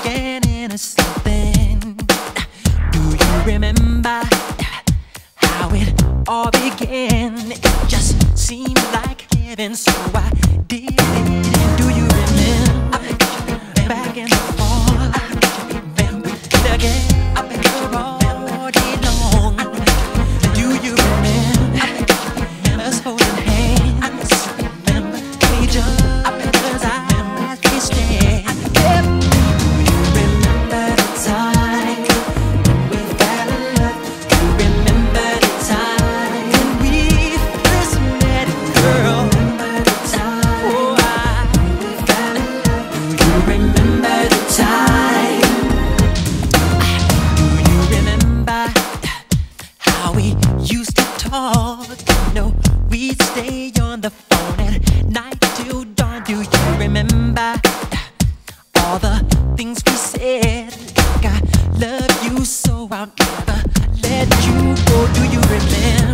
beginning of something. Do you remember how it all began? It just seemed like heaven, so I did it. And do you remember back in the fall? Remember the game all day long. Do you remember us holding hands? Remember each other's eyes we stared. Do you remember the time we fell in love? Do you remember the time when we first met, girl? No, we'd stay on the phone at night till dawn. Do you remember all the things we said? Like I love you so I'll never let you go. Do you remember